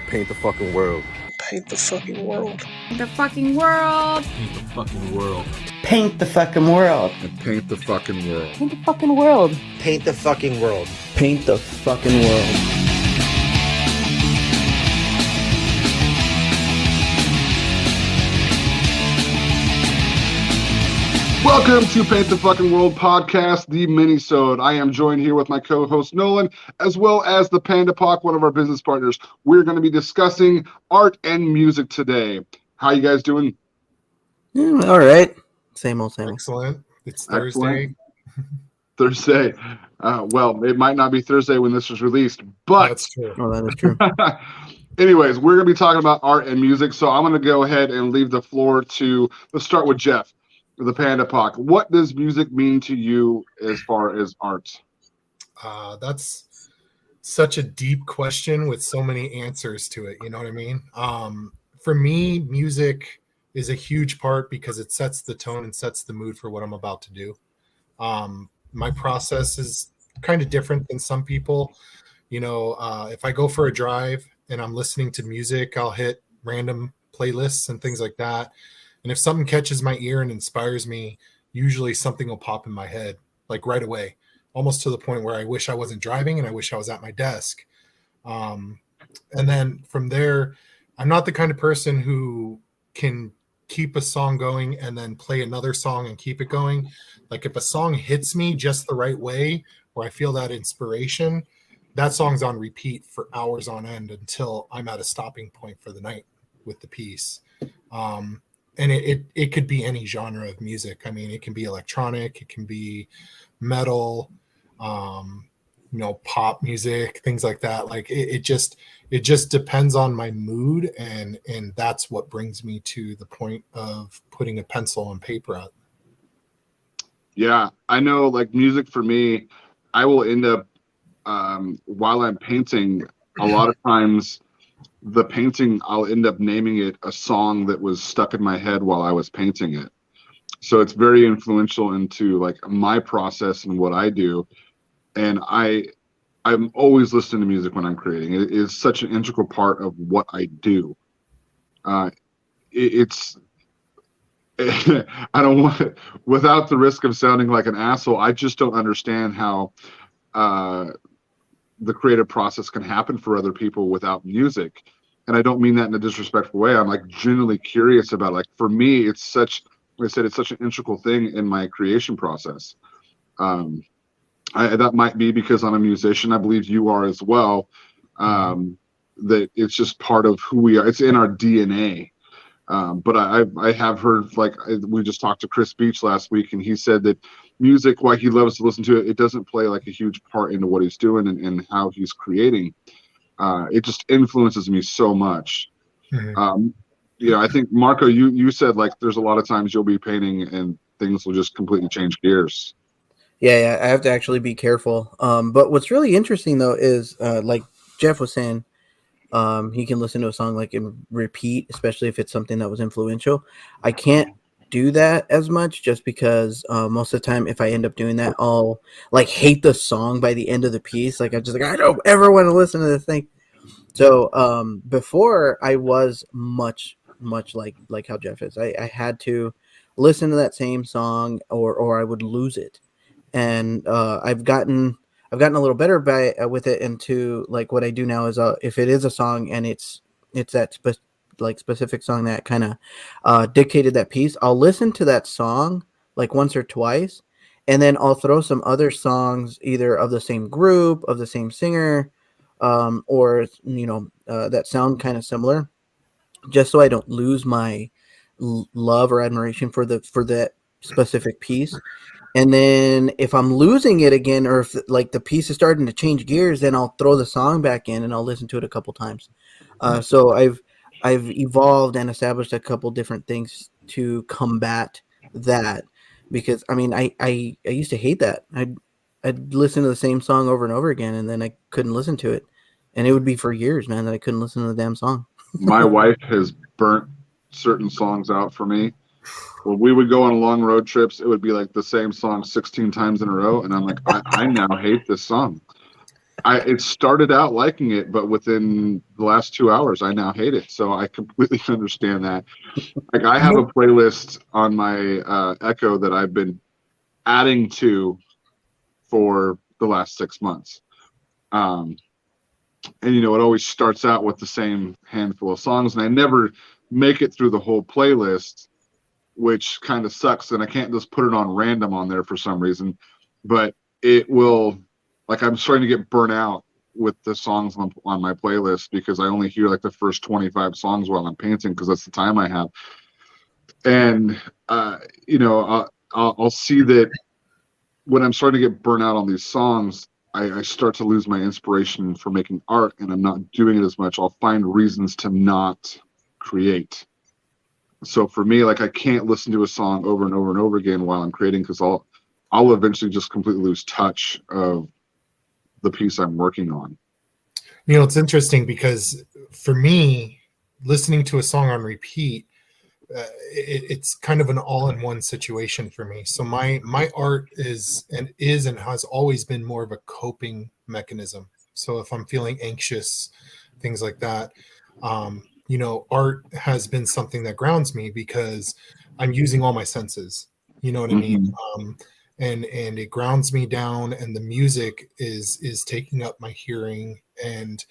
Paint the fucking world. Paint the fucking world. The fucking world. Paint the fucking world. Paint the fucking world. And paint the fucking world. Paint the fucking world. Paint the fucking world. Paint the fucking world. Welcome to Paint the Fucking World podcast, the Minisode. I am joined here with my co-host Nullin, as well as the Panda Pak, one of our business partners. We're going to be discussing art and music today. How you guys doing? All right. Same old. Excellent. It's Thursday. Thursday. Well, it might not be Thursday when this is released, but That's true. Oh, that is true. anyways, we're going to be talking about art and music. So I'm going to go ahead and leave the floor to, let's start with Jeff. The Panda Pak. What does music mean to you as far as art? That's such a deep question with so many answers to it. You know what I mean? For me, music is a huge part because it sets the tone and sets the mood for what I'm about to do. My process is kind of different than some people. You know, if I go for a drive and I'm listening to music, I'll hit random playlists and things like that. And if something catches my ear and inspires me, usually something will pop in my head, like right away, almost to the point where I wish I wasn't driving and I wish I was at my desk. And then from there, I'm not the kind of person who can keep a song going and then play another song and keep it going. Like if a song hits me just the right way, where I feel that inspiration, that song's on repeat for hours on end until I'm at a stopping point for the night with the piece. And it could be any genre of music. I mean, it can be electronic, it can be metal, pop music, things like that. Like it just depends on my mood, and that's what brings me to the point of putting a pencil and paper out. Yeah, I know. Like music for me, I will end up while I'm painting. A lot of times, the painting, I'll end up naming it a song that was stuck in my head while I was painting it. So it's very influential into like my process and what I do. And I'm always listening to music when I'm creating. It is such an integral part of what I do. It's I don't want it, without the risk of sounding like an asshole, I just don't understand how the creative process can happen for other people without music. And I don't mean that in a disrespectful way. I'm like genuinely curious about, like, for me, it's such, like I said, it's such an integral thing in my creation process. That might be because I'm a musician. I believe you are as well. That it's just part of who we are. It's in our DNA. But I have heard, like, we just talked to Chris Beach last week, and he said that music, while he loves to listen to it, it doesn't play like a huge part into what he's doing and how he's creating. It just influences me so much. I think, Marco, you said, like, there's a lot of times you'll be painting and things will just completely change gears. Yeah, I have to actually be careful. But what's really interesting, though, is like Jeff was saying, he can listen to a song like in repeat, especially if it's something that was influential. I can't do that as much just because most of the time, if I end up doing that, I'll like hate the song by the end of the piece. Like I'm just like, I don't ever want to listen to this thing. So before I was much like how Jeff is. I had to listen to that same song or I would lose it. And I've gotten a little better with it into like what I do now is if it is a song and it's that specific song that kind of dictated that piece, I'll listen to that song like once or twice, and then I'll throw some other songs either of the same group, of the same singer, or that sound kind of similar, just so I don't lose my love or admiration for that specific piece. And then if I'm losing it again, or if like the piece is starting to change gears, then I'll throw the song back in and I'll listen to it a couple times. So I've evolved and established a couple different things to combat that, because I mean I used to hate that. I'd listen to the same song over and over again, and then I couldn't listen to it, and it would be for years, man, that I couldn't listen to the damn song. My wife has burnt certain songs out for me. When we would go on long road trips, it would be like the same song 16 times in a row, and I'm like, I now hate this song. It started out liking it, but within the last 2 hours, I now hate it. So I completely understand that. Like I have a playlist on my Echo that I've been adding to for the last 6 months. And it always starts out with the same handful of songs, and I never make it through the whole playlist, which kind of sucks. And I can't just put it on random on there for some reason, but it will, like, I'm starting to get burnt out with the songs on my playlist because I only hear like the first 25 songs while I'm painting because that's the time I have. And I'll see that when I'm starting to get burnt out on these songs, I start to lose my inspiration for making art, and I'm not doing it as much. I'll find reasons to not create. So for me, like, I can't listen to a song over and over and over again while I'm creating because I'll eventually just completely lose touch of the piece I'm working on. It's interesting because for me, listening to a song on repeat, it's kind of an all-in-one situation for me. So my art is and has always been more of a coping mechanism. So if I'm feeling anxious, things like that, art has been something that grounds me because I'm using all my senses. You know what I mean? And it grounds me down, and the music is taking up my hearing. And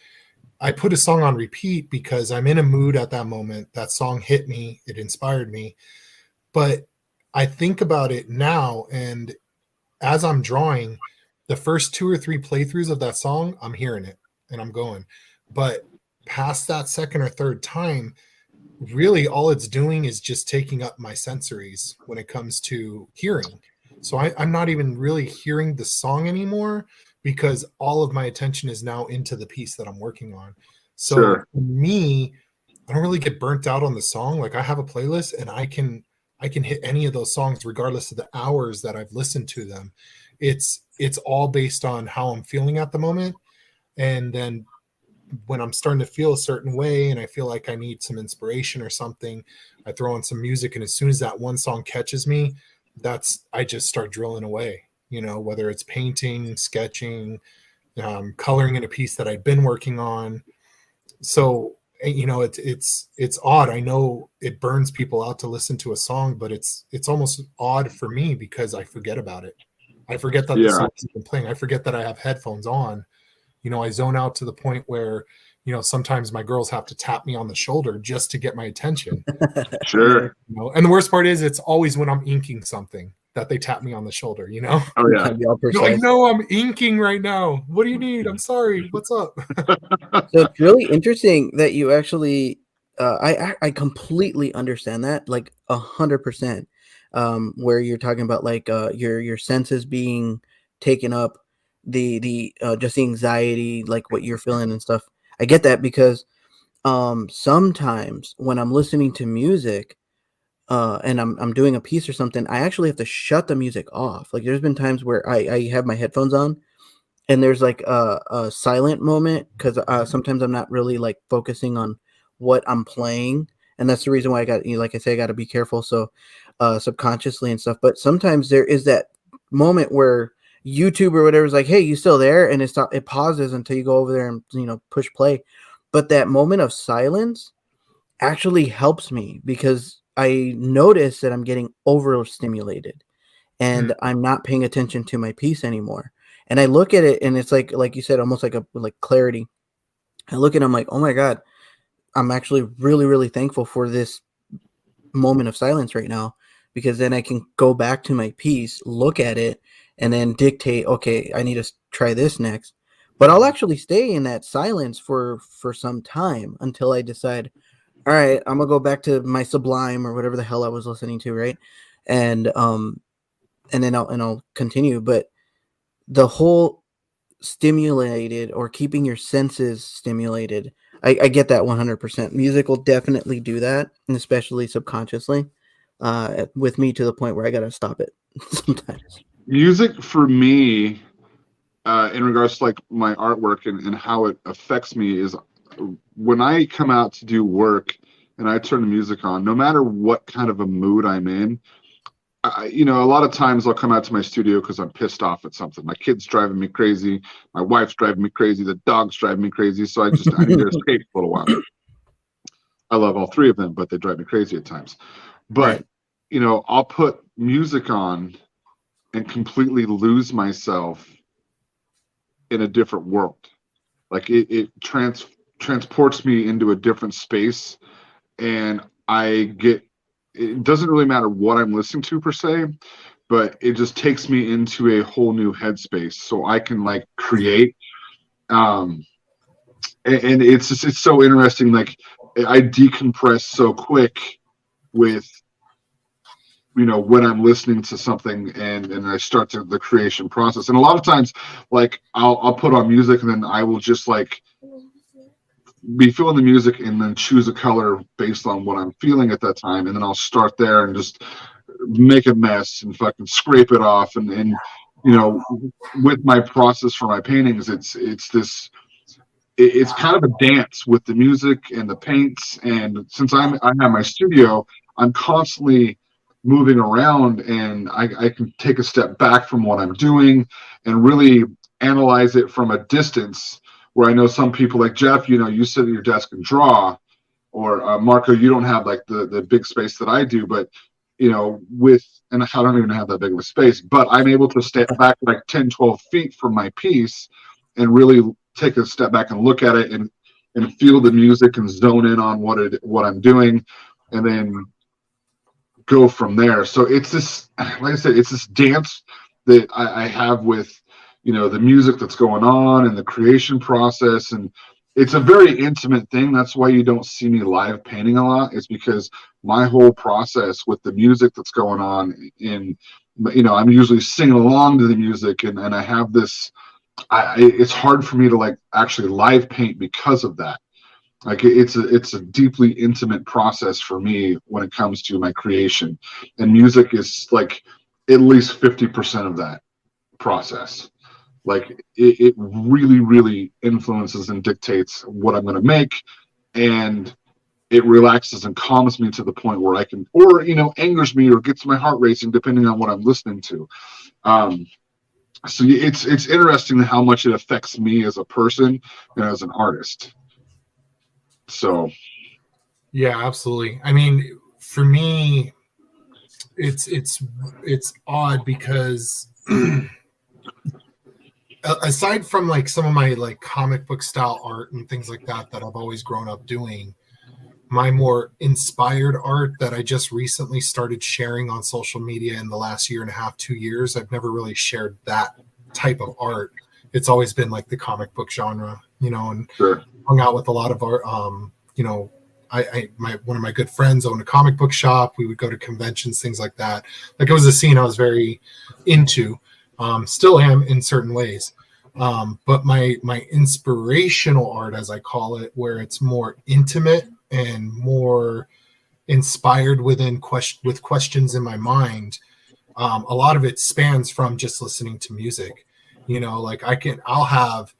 I put a song on repeat because I'm in a mood at that moment. That song hit me, it inspired me. But I think about it now, and as I'm drawing, the first 2 or 3 playthroughs of that song, I'm hearing it and I'm going. But past that second or third time, really all it's doing is just taking up my sensories when it comes to hearing. So I'm not even really hearing the song anymore because all of my attention is now into the piece that I'm working on. So Sure. For me, I don't really get burnt out on the song. Like, I have a playlist and I can hit any of those songs regardless of the hours that I've listened to them. It's all based on how I'm feeling at the moment. And then when I'm starting to feel a certain way and I feel like I need some inspiration or something, I throw on some music, and as soon as that one song catches me, I just start drilling away, whether it's painting, sketching, coloring in a piece that I've been working on. So, it's odd. I know it burns people out to listen to a song, but it's almost odd for me because I forget about it. I forget that the song's even playing. I forget that I have headphones on. I zone out to the point where, sometimes my girls have to tap me on the shoulder just to get my attention. Sure. And the worst part is it's always when I'm inking something that they tap me on the shoulder, Oh yeah. You're like, no, I'm inking right now. What do you need? I'm sorry. What's up? So it's really interesting that you actually, I completely understand that, like 100%, where you're talking about like your senses being taken up, the just the anxiety, like what you're feeling and stuff. I get that because sometimes when I'm listening to music and I'm doing a piece or something, I actually have to shut the music off. Like, there's been times where I have my headphones on and there's like a silent moment because sometimes I'm not really like focusing on what I'm playing, and that's the reason why I got, like I say, I got to be careful. So subconsciously and stuff. But sometimes there is that moment where YouTube or whatever is like, hey, you still there? And it pauses until you go over there and push play. But that moment of silence actually helps me because I notice that I'm getting overstimulated and I'm not paying attention to my piece anymore. And I look at it and it's like you said, almost like clarity. I look at it, I'm like, oh my God, I'm actually really, really thankful for this moment of silence right now, because then I can go back to my piece, look at it, and then dictate, okay, I need to try this next. But I'll actually stay in that silence for some time until I decide, all right, I'm gonna go back to my Sublime or whatever the hell I was listening to, right? And then I'll continue. But the whole stimulated or keeping your senses stimulated, I get that 100%. Music will definitely do that, and especially subconsciously, with me, to the point where I gotta stop it sometimes. Music for me, in regards to like my artwork and how it affects me, is when I come out to do work and I turn the music on, no matter what kind of a mood I'm in, a lot of times I'll come out to my studio because I'm pissed off at something. My kid's driving me crazy. My wife's driving me crazy. The dog's driving me crazy. So I need to escape for a little while. I love all three of them, but they drive me crazy at times. But, I'll put music on and completely lose myself in a different world. Like it transports me into a different space, and it doesn't really matter what I'm listening to per se, but it just takes me into a whole new headspace so I can like create. And it's so interesting. Like I decompress so quick with, when I'm listening to something and I start the creation process. And a lot of times, like I'll put on music and then I will just like be feeling the music and then choose a color based on what I'm feeling at that time. And then I'll start there and just make a mess and fucking scrape it off. And with my process for my paintings, it's kind of a dance with the music and the paints. And since I have my studio, I'm constantly moving around, and I can take a step back from what I'm doing and really analyze it from a distance, where I know some people like Jeff, you sit at your desk and draw, or Marco, you don't have like the big space that I do, but and I don't even have that big of a space, but I'm able to step back like 10, 12 feet from my piece and really take a step back and look at it and feel the music and zone in on what I'm doing, and then go from there. So it's this, like I said, it's this dance that I have with, the music that's going on and the creation process. And it's a very intimate thing. That's why you don't see me live painting a lot. It's because my whole process with the music that's going on I'm usually singing along to the music, and I have this, it's hard for me to like actually live paint because of that. Like it's a deeply intimate process for me when it comes to my creation, and music is like at least 50% of that process. Like it really, really influences and dictates what I'm going to make, and it relaxes and calms me to the point where I can, or angers me or gets my heart racing depending on what I'm listening to. So it's interesting how much it affects me as a person and as an artist. So yeah, absolutely. I mean, for me, it's odd because aside from like some of my like comic book style art and things like that I've always grown up doing, my more inspired art that I just recently started sharing on social media in the last year and a half, 2 years, I've never really shared that type of art. It's always been like the comic book genre, and sure. Hung out with a lot of art. One of my good friends owned a comic book shop. We would go to conventions, things like that. Like it was a scene I was very into. Still am in certain ways. But my inspirational art, as I call it, where it's more intimate and more inspired with questions in my mind, a lot of it spans from just listening to music. Like I'll have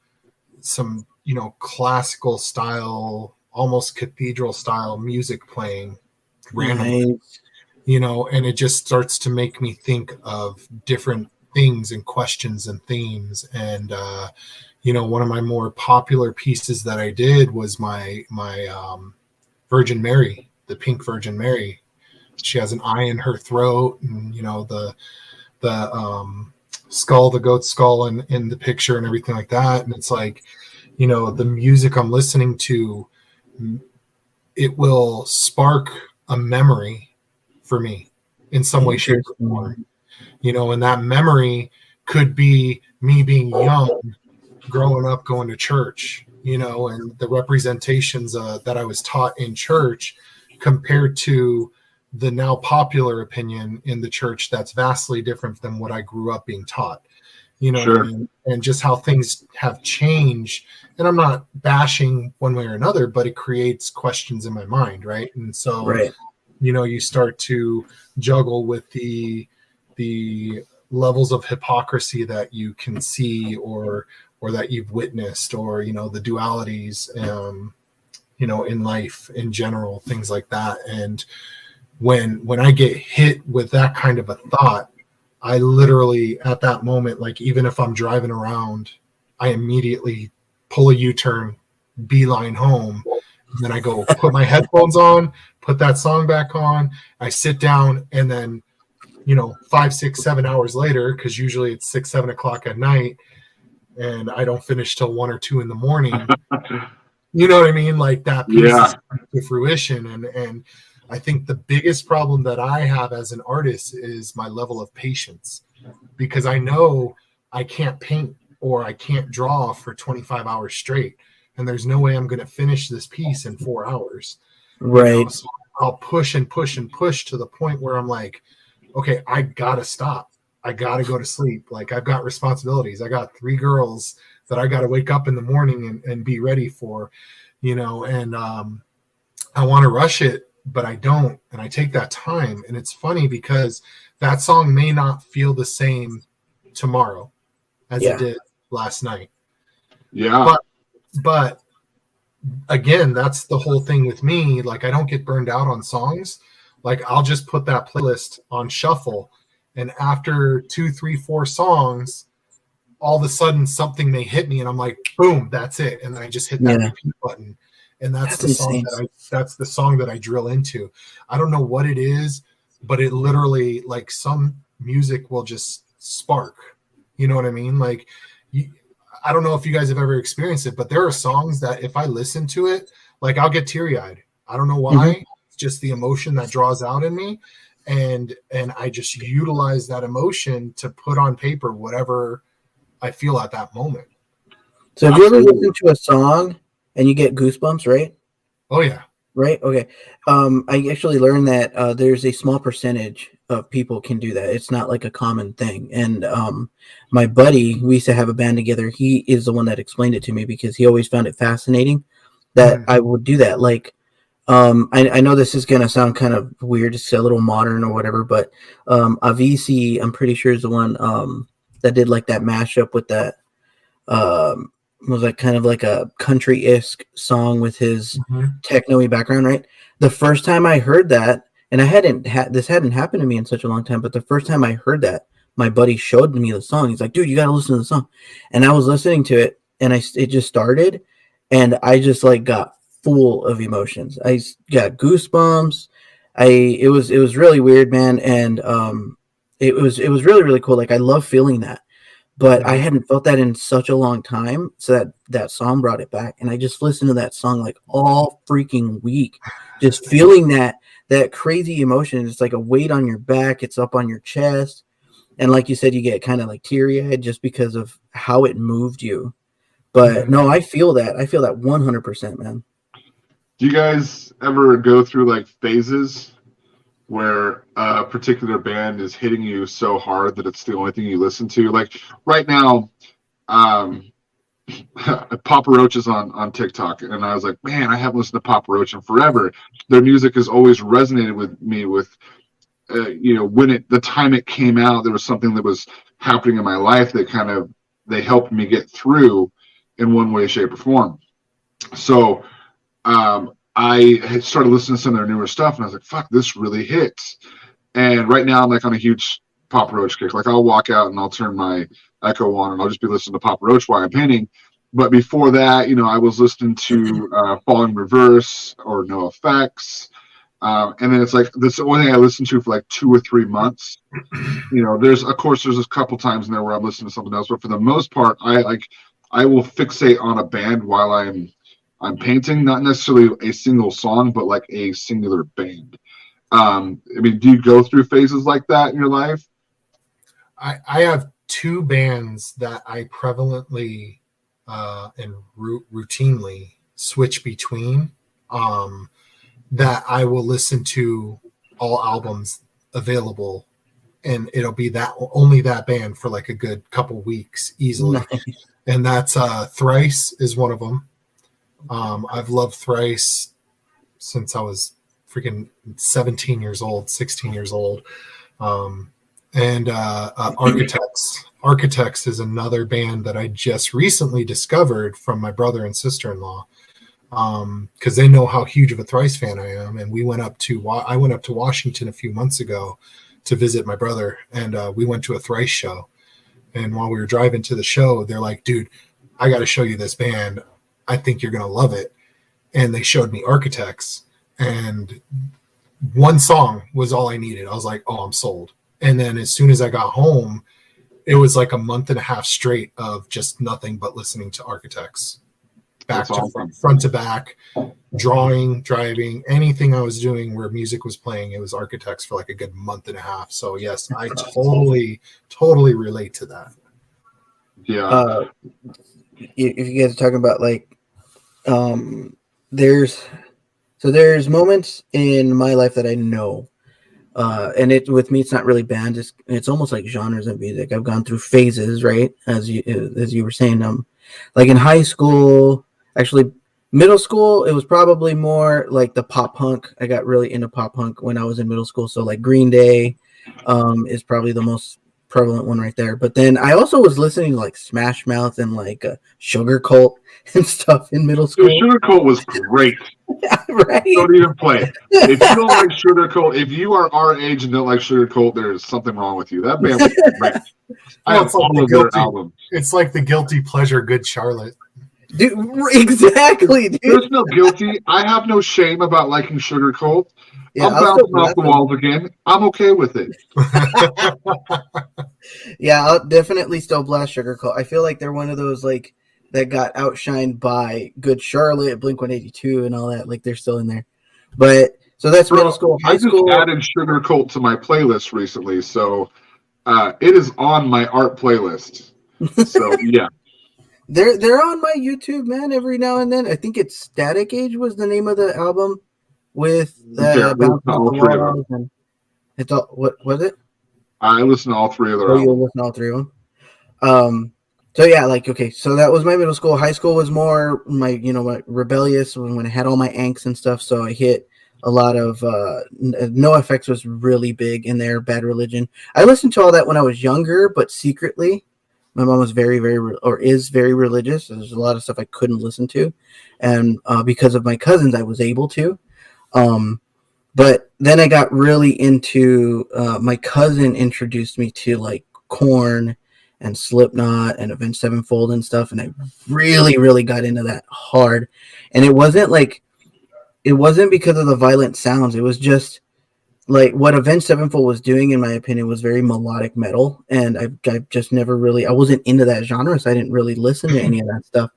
some, classical style, almost cathedral style music playing randomly, Nice. and it just starts to make me think of different things and questions and themes. And one of my more popular pieces that I did was my Virgin Mary, the pink Virgin Mary. She has an eye in her throat, and the skull, the goat skull in the picture and everything like that. And it's like, the music I'm listening to, it will spark a memory for me in some way, shape, or form. And that memory could be me being young, growing up, going to church, and the representations that I was taught in church compared to the now popular opinion in the church that's vastly different than what I grew up being taught. Sure. What I mean? And just how things have changed. And I'm not bashing one way or another, but it creates questions in my mind, right? And so, Right. You start to juggle with the levels of hypocrisy that you can see or that you've witnessed, or the dualities in life in general, things like that. And when I get hit with that kind of a thought, I literally at that moment, like even if I'm driving around, I immediately pull a U-turn, beeline home. And then I go put my headphones on, put that song back on. I sit down, and then, 5, 6, 7 hours later, because usually it's 6, 7 o'clock at night, and I don't finish till 1 or 2 in the morning. You know what I mean? Like that piece is coming to fruition. And I think the biggest problem that I have as an artist is my level of patience, because I know I can't paint or I can't draw for 25 hours straight. And there's no way I'm going to finish this piece in 4 hours. Right. So I'll push and push and push to the point where I'm like, okay, I got to stop. I got to go to sleep. Like I've got responsibilities. I got 3 girls that I got to wake up in the morning and be ready for, and I want to rush it, but I don't. And I take that time. And it's funny because that song may not feel the same tomorrow as it did last night. Yeah. But again, that's the whole thing with me. Like I don't get burned out on songs. Like I'll just put that playlist on shuffle, and after 2, 3, 4 songs, all of a sudden something may hit me, and I'm like, boom, that's it. And then I just hit that repeat button, and that's the song that's the song that I drill into. I don't know what it is, but it literally, like, some music will just spark. You know what I mean? Like, I don't know if you guys have ever experienced it, but there are songs that if I listen to it, like I'll get teary-eyed. I don't know why. Mm-hmm. It's just the emotion that draws out in me. And I just utilize that emotion to put on paper whatever I feel at that moment. So have you ever listened to a song and you get goosebumps, right? Oh, yeah. Right? Okay. I actually learned that there's a small percentage of people can do that. It's not like a common thing. And my buddy, we used to have a band together. He is the one that explained it to me because he always found it fascinating that I would do that. Like, I know this is going to sound kind of weird, just a little modern or whatever, but Avicii, I'm pretty sure, is the one that did like that mashup with that, was like kind of like a country-esque song with his techno-y background, right? The first time I heard that, and this hadn't happened to me in such a long time, but the first time I heard that, my buddy showed me the song. He's like, dude, you got to listen to the song. And I was listening to it, and it just started, and I just like got full of emotions. I got goosebumps. It was really weird, man. And it was really, really cool. Like I love feeling that, but I hadn't felt that in such a long time. So that song brought it back. And I just listened to that song like all freaking week, just feeling that crazy emotion. It's like a weight on your back. It's up on your chest. And like you said, you get kind of like teary-eyed just because of how it moved you. But no, I feel that 100%, man. Do you guys ever go through like phases where a particular band is hitting you so hard that it's the only thing you listen to? Like right now, Papa Roach is on TikTok, and I was like, man, I haven't listened to Papa Roach in forever. Their music has always resonated with me when the time it came out, there was something that was happening in my life that they helped me get through in one way, shape, or form. So I had started listening to some of their newer stuff, and I was like, fuck, this really hits. And right now I'm like on a huge Papa Roach kick. Like I'll walk out and I'll turn my Echo on and I'll just be listening to Papa Roach while I'm painting. But before that, I was listening to Falling Reverse or No Effects. And then it's like, this is the only thing I listened to for like 2 or 3 months. There's a couple times in there where I'm listening to something else, but for the most part, I will fixate on a band while I'm painting, not necessarily a single song, but like a singular band. Do you go through phases like that in your life? I have 2 bands that I prevalently and routinely switch between, that I will listen to all albums available, and it'll be only that band for like a good couple weeks easily. Nice. And that's Thrice is one of them. I've loved Thrice since I was freaking 16 years old. And Architects is another band that I just recently discovered from my brother and sister-in-law. because they know how huge of a Thrice fan I am. And I went up to Washington a few months ago to visit my brother, and we went to a Thrice show. And while we were driving to the show, they're like, dude, I got to show you this band. I think you're going to love it. And they showed me Architects, and one song was all I needed. I was like, oh, I'm sold. And then as soon as I got home, it was like a month and a half straight of just nothing but listening to Architects. Front to back, drawing, driving, anything I was doing where music was playing, it was Architects for like a good month and a half. So yes, I totally relate to that. Yeah. If you guys are talking about like, there's moments in my life that I know, and with me, it's not really bands. It's almost like genres of music. I've gone through phases, right? As you were saying, like in high school. Actually, middle school, it was probably more like the pop punk. I got really into pop punk when I was in middle school. So like Green Day is probably the most prevalent one right there. But then I also was listening to like Smash Mouth and like Sugar Cult and stuff in middle school. Sugar Cult was great. Right? Don't even play it. If you don't like Sugar Cult, if you are our age and don't like Sugar Cult, there's something wrong with you. That band was great. I have all of their albums. It's like the guilty pleasure Good Charlotte. Dude, exactly, dude. There's no guilty. I have no shame about liking Sugar Cult. Yeah, I'm bouncing off the walls again. I'm okay with it. Yeah, I'll definitely still blast Sugar Cult. I feel like they're one of those like that got outshined by Good Charlotte, Blink-182, and all that. Like they're still in there. But so that's middle school. High school. I just added Sugar Cult to my playlist recently, so it is on my art playlist. So yeah. They're on my YouTube, man, every now and then. I think it's Static Age was the name of the album with all three of them. And it's all, what was it? I listen to all three of their albums. You listen to all three of them. So yeah, like okay, so that was my middle school. High school was more my rebellious when I had all my angst and stuff. So I hit a lot of NoFX was really big in there. Bad Religion. I listened to all that when I was younger, but secretly. My mom was is very religious. There's a lot of stuff I couldn't listen to. And because of my cousins, I was able to. But then I got really into, my cousin introduced me to like Korn and Slipknot and Avenged Sevenfold and stuff. And I really, really got into that hard. And it wasn't because of the violent sounds. It was just, like what Avenged Sevenfold was doing, in my opinion, was very melodic metal, and I just never really, I wasn't into that genre, so I didn't really listen to any of that stuff.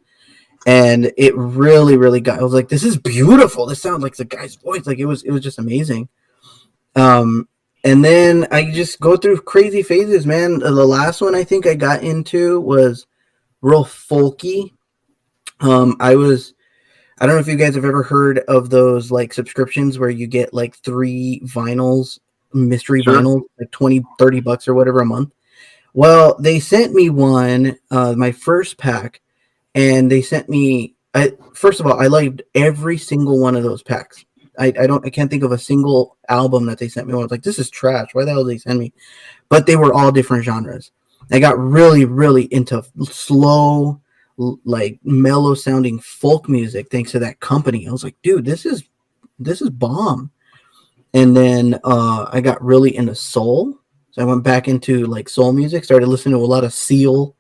And it really, really got. I was like, "This is beautiful. This sounds like the guy's voice. Like it was just amazing." And then I just go through crazy phases, man. The last one I think I got into was real folky. I don't know if you guys have ever heard of those like subscriptions where you get like 3 vinyls, mystery vinyls, like $20-$30 or whatever a month. Well, they sent me one, my first pack, and they sent me. First of all, I liked every single one of those packs. I can't think of a single album that they sent me. I was like, this is trash. Why the hell did they send me? But they were all different genres. I got really, really into slow, like mellow sounding folk music thanks to that company. I was like, dude, this is bomb. And then I got really into soul. So I went back into like soul music, started listening to a lot of Seal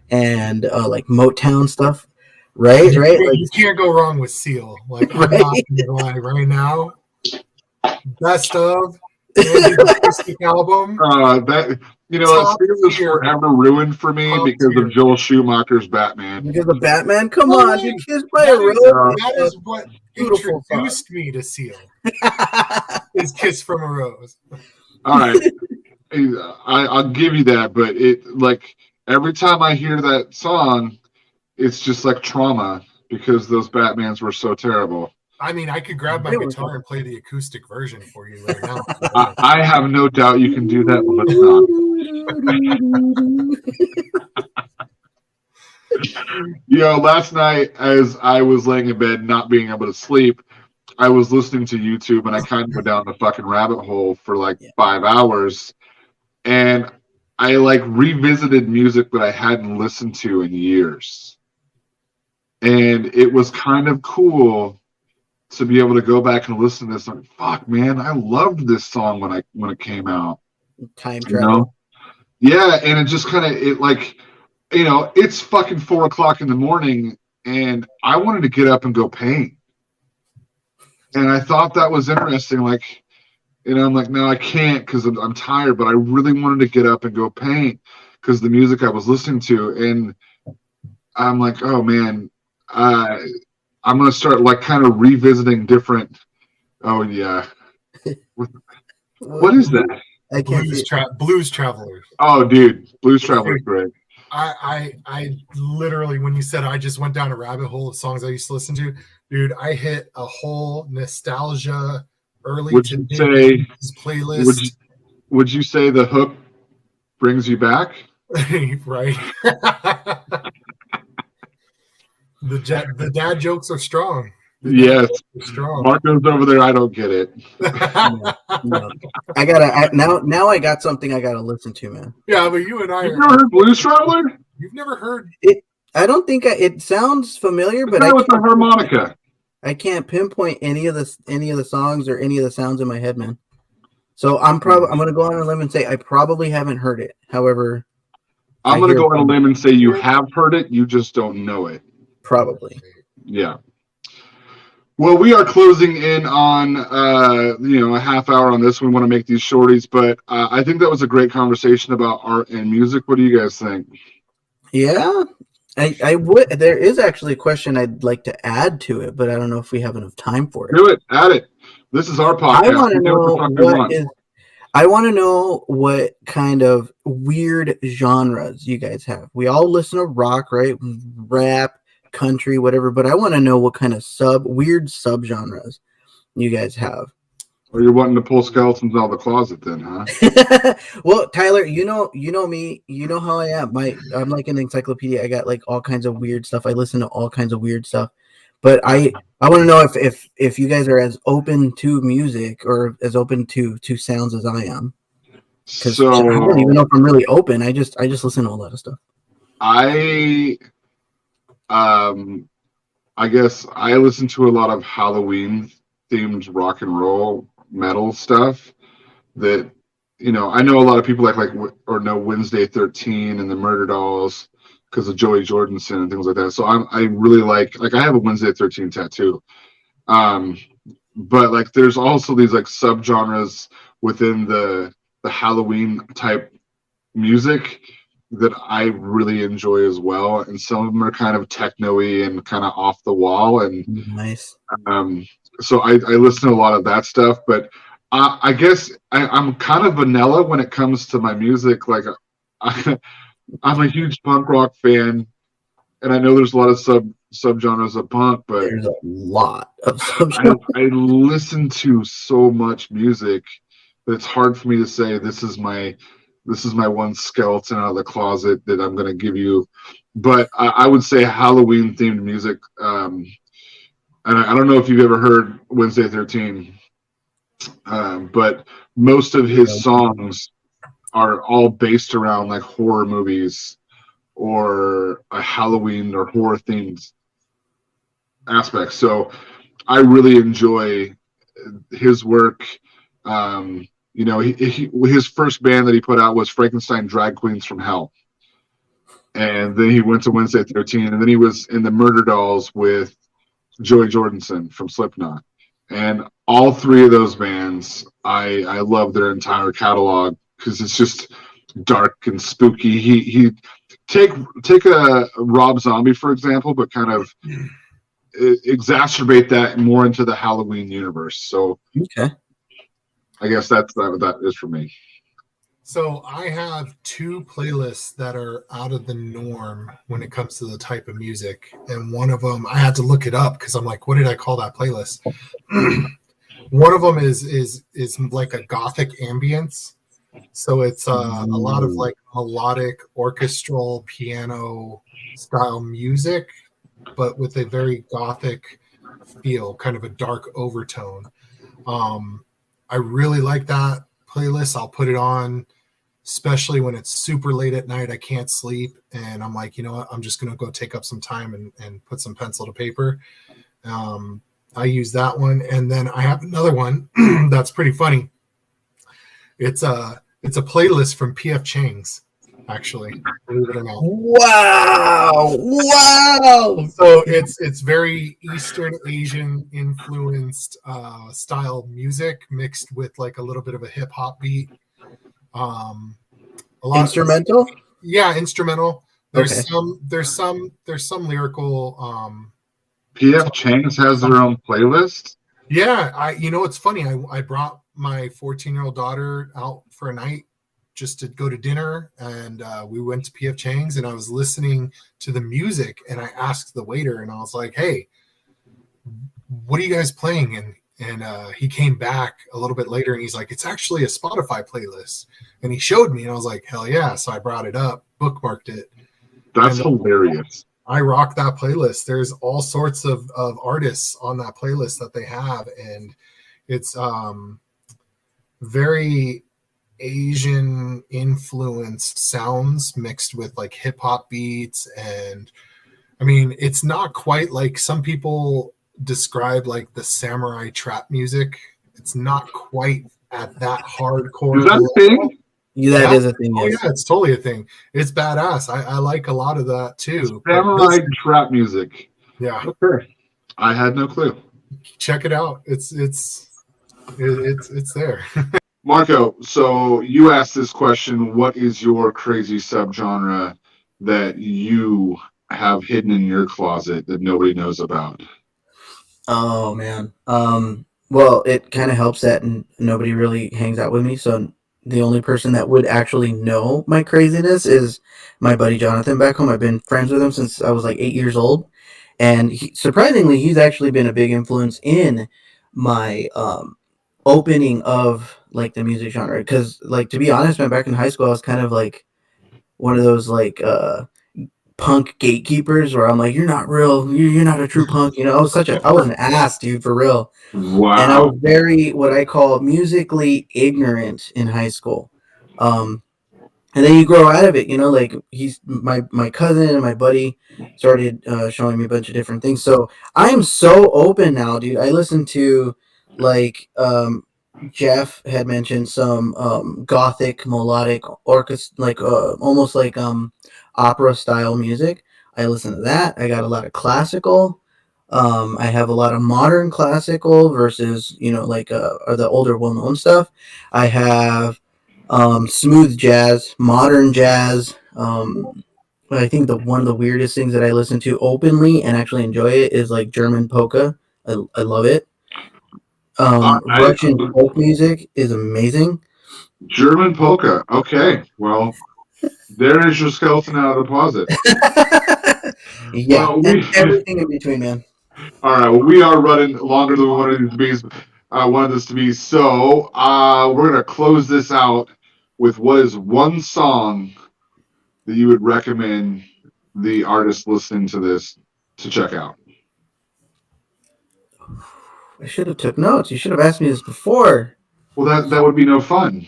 and like Motown stuff. Right? You can't go wrong with Seal. Like I'm not gonna lie right now. Best of acoustic album. That Seal was forever ruined for me because of Joel Schumacher's Batman. Because of Batman? Come on, dude, Kissed by a Rose. That is what introduced me to Seal. Is Kiss from a Rose. All right. I'll give you that, but it like every time I hear that song, it's just like trauma because those Batmans were so terrible. I mean, I could grab my guitar and play the acoustic version for you right now. I have no doubt you can do that, but not. Last night as I was laying in bed not being able to sleep, I was listening to YouTube and I kind of went down the fucking rabbit hole for like 5 hours. And I like revisited music that I hadn't listened to in years. And it was kind of cool to be able to go back and listen to this. Like, fuck, man, I loved this song when it came out. Time You travel. know? Yeah, and it just kind of it's fucking 4:00 in the morning, and I wanted to get up and go paint. And I thought that was interesting. Like, I'm like, no, I can't because I'm tired. But I really wanted to get up and go paint because the music I was listening to, and I'm like, oh man, I'm gonna start like kind of revisiting different. Oh yeah, what is that? I can't see. Blues Travelers. Oh, dude, Blues Traveler is great. I literally, when you said I just went down a rabbit hole of songs I used to listen to, dude, I hit a whole nostalgia early Would to you mid say- playlist. Would you say the hook brings you back? Right. The dad jokes are strong. Yes. Strong. Marco's over there. I don't get it. No. I gotta now. I got something I gotta listen to, man. Yeah, but you and I. You've never heard Blues Traveler? You've never heard. I don't think it sounds familiar, but with the harmonica. I can't pinpoint any of the songs or any of the sounds in my head, man. So I'm gonna go on a limb and say I probably haven't heard it. However, I'm gonna go on a limb and say you have heard it, you just don't know it. Probably. Yeah. Well, we are closing in on a half hour on this. We want to make these shorties, but I think that was a great conversation about art and music. What do you guys think? Yeah, I would. There is actually a question I'd like to add to it, but I don't know if we have enough time for it. Do it. Add it. This is our podcast. I want to know I want to know what kind of weird genres you guys have. We all listen to rock, right? Rap, country, whatever, but I want to know what kind of weird subgenres you guys have. Or you're wanting to pull skeletons out of the closet then, huh? Well, Tyler, you know me, you know how I am. I'm like an encyclopedia. I got like all kinds of weird stuff. I listen to all kinds of weird stuff. But I want to know if you guys are as open to music or as open to sounds as I am. Because I don't even know if I'm really open. I just listen to a lot of stuff. I guess I listen to a lot of Halloween themed rock and roll metal stuff that, I know a lot of people know Wednesday 13 and the Murder Dolls because of Joey Jordison and things like that. So I really like I have a Wednesday 13 tattoo. But like there's also these like subgenres within the Halloween type music that I really enjoy as well, and some of them are kind of techno-y and kind of off the wall, and nice. So I listen to a lot of that stuff, but I guess I'm kind of vanilla when it comes to my music. Like I'm a huge punk rock fan, and I know there's a lot of subgenres of punk, but there's a lot of subgenres. I listen to so much music that it's hard for me to say this is my one skeleton out of the closet that I'm going to give you. But I would say Halloween themed music. And I don't know if you've ever heard Wednesday 13, but most of his songs are all based around like horror movies or a Halloween or horror themed aspect. So I really enjoy his work. His first band that he put out was Frankenstein Drag Queens from Hell. And then he went to Wednesday 13, and then he was in the Murder Dolls with Joey Jordison from Slipknot. And all three of those bands, I love their entire catalog because it's just dark and spooky. He take a Rob Zombie, for example, but kind of exacerbate that more into the Halloween universe. So okay. I guess that is for me. So I have two playlists that are out of the norm when it comes to the type of music. And one of them, I had to look it up because I'm like, what did I call that playlist? One of them is like a Gothic Ambience. So it's a lot of like melodic orchestral piano style music, but with a very Gothic feel, kind of a dark overtone. I really like that playlist. I'll put it on especially when it's super late at night. I can't sleep, and I'm like, you know what? I'm just gonna go take up some time and put some pencil to paper. I use that one, and then I have another one that's pretty funny. It's a playlist from PF Chang's, actually, believe it or not. Wow! Wow! So it's very Eastern Asian influenced style music mixed with like a little bit of a hip hop beat. A lot Instrumental? Yeah, instrumental. There's Okay. some lyrical. PF Chang's has their own playlist. Yeah, it's funny. I brought my 14-year-old daughter out for a night just to go to dinner, and we went to PF Chang's, and I was listening to the music, and I asked the waiter, and I was like, "Hey, what are you guys playing?" And he came back a little bit later, and he's like, "It's actually a Spotify playlist," and he showed me, and I was like, "Hell yeah!" So I brought it up, bookmarked it. That's hilarious. I rock that playlist. There's all sorts of artists on that playlist that they have, and it's very Asian influenced sounds mixed with like hip hop beats. And I mean, it's not quite like some people describe like the samurai trap music. It's not quite at that hardcore. Is that a thing? Yeah, that is a thing. Oh Yes. yeah, it's totally a thing. It's badass. I like a lot of that too. Samurai trap music. Yeah. Okay. I had no clue. Check it out. It's there. Marco, so you asked this question, what is your crazy subgenre that you have hidden in your closet that nobody knows about? Oh man. Well, it kind of helps that nobody really hangs out with me, so the only person that would actually know my craziness is my buddy Jonathan back home. I've been friends with him since I was like 8 years old, and surprisingly, he's actually been a big influence in my opening of like the music genre. Because, like, to be honest, man, back in high school, I was kind of like one of those like punk gatekeepers where I'm like, you're not real, you're not a true punk. I was an ass, dude, for real. Wow. And I was very, what I call, musically ignorant in high school. And then you grow out of it, like he's my cousin and my buddy started showing me a bunch of different things. So I'm so open now, dude. I listen to like Jeff had mentioned some gothic melodic orchestra, like almost like opera style music. I listen to that. I got a lot of classical. I have a lot of modern classical versus like the older well-known stuff. I have smooth jazz, modern jazz. I think one of the weirdest things that I listen to openly and actually enjoy it is like German polka. I love it. Russian folk music is amazing. German polka. Okay, well, there is your skeleton out of the closet. Yeah, well, and everything in between, man. All right, well, we are running longer than we wanted this to be. So we're gonna close this out with what is one song that you would recommend the artist listening to this to check out. I should have took notes. You should have asked me this before. Well, that would be no fun.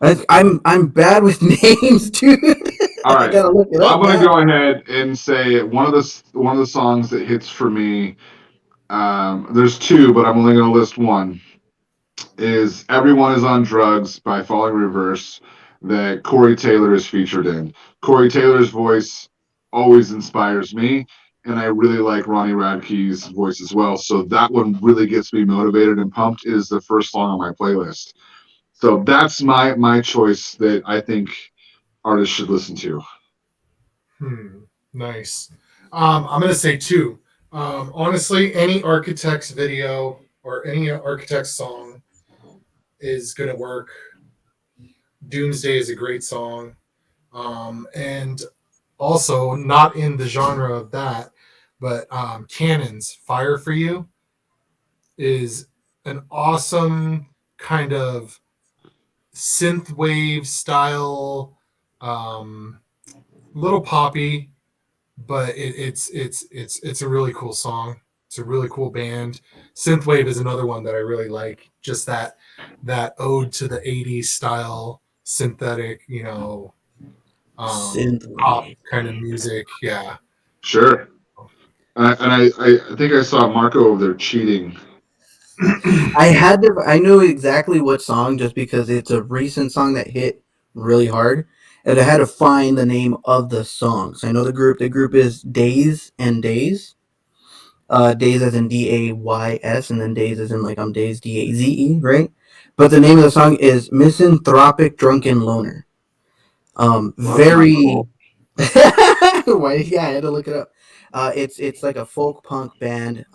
I'm bad with names, dude. All right, I'm gonna go ahead and say one of the songs that hits for me. There's two, but I'm only gonna list one. Is "Everyone Is on Drugs" by Falling Reverse that Corey Taylor is featured in. Corey Taylor's voice always inspires me, and I really like Ronnie Radke's voice as well. So that one really gets me motivated and pumped. Is the first song on my playlist. So that's my choice that I think artists should listen to. Nice. I'm gonna say two. Honestly, any Architects video or any Architects song is gonna work. Doomsday is a great song. And also not in the genre of that, but Cannon's Fire for You is an awesome kind of synthwave style, little poppy, but it's a really cool song. It's a really cool band. Synthwave is another one that I really like. Just that ode to the 80s style synthetic, Synth pop wave. kind of music. Yeah. Sure. I think I saw Marco over there cheating. I know exactly what song just because it's a recent song that hit really hard, and I had to find the name of the song. So I know the group. The group is Days and Days. Days as in Days, and then Days as in like I'm Days Daze, right? But the name of the song is Misanthropic Drunken Loner. Very. Why? Yeah, I had to look it up. It's like a folk punk band,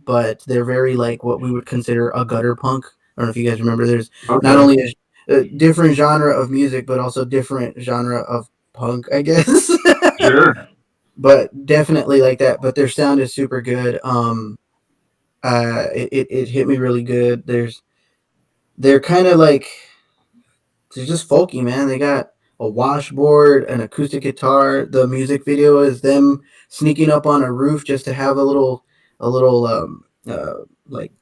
but they're very like what we would consider a gutter punk. I don't know if you guys remember. There's not only a different genre of music, but also different genre of punk, I guess. Sure. But definitely like that. But their sound is super good. It hit me really good. They're kind of like they're just folky, man. They got a washboard, an acoustic guitar. The music video is them sneaking up on a roof just to have a little like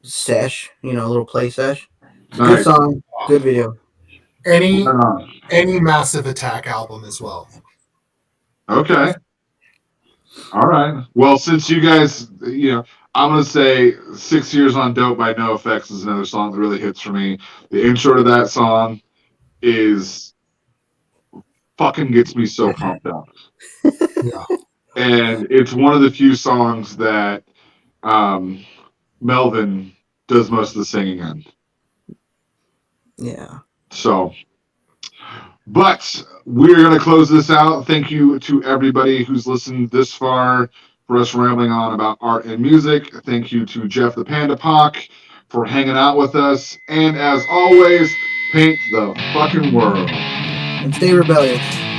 sesh, a little play sesh. It's a good Nice. song, good video. Any Massive Attack album as well. Okay. All right. Well, since you guys, I'm gonna say 6 Years on Dope by NoFX is another song that really hits for me. The intro to that song is fucking gets me so pumped up. Yeah. And it's one of the few songs that Melvin does most of the singing in. Yeah. So, but we're going to close this out. Thank you to everybody who's listened this far for us rambling on about art and music. Thank you to Jeff the Panda Pak for hanging out with us. And as always, paint the fucking world. And stay rebellious.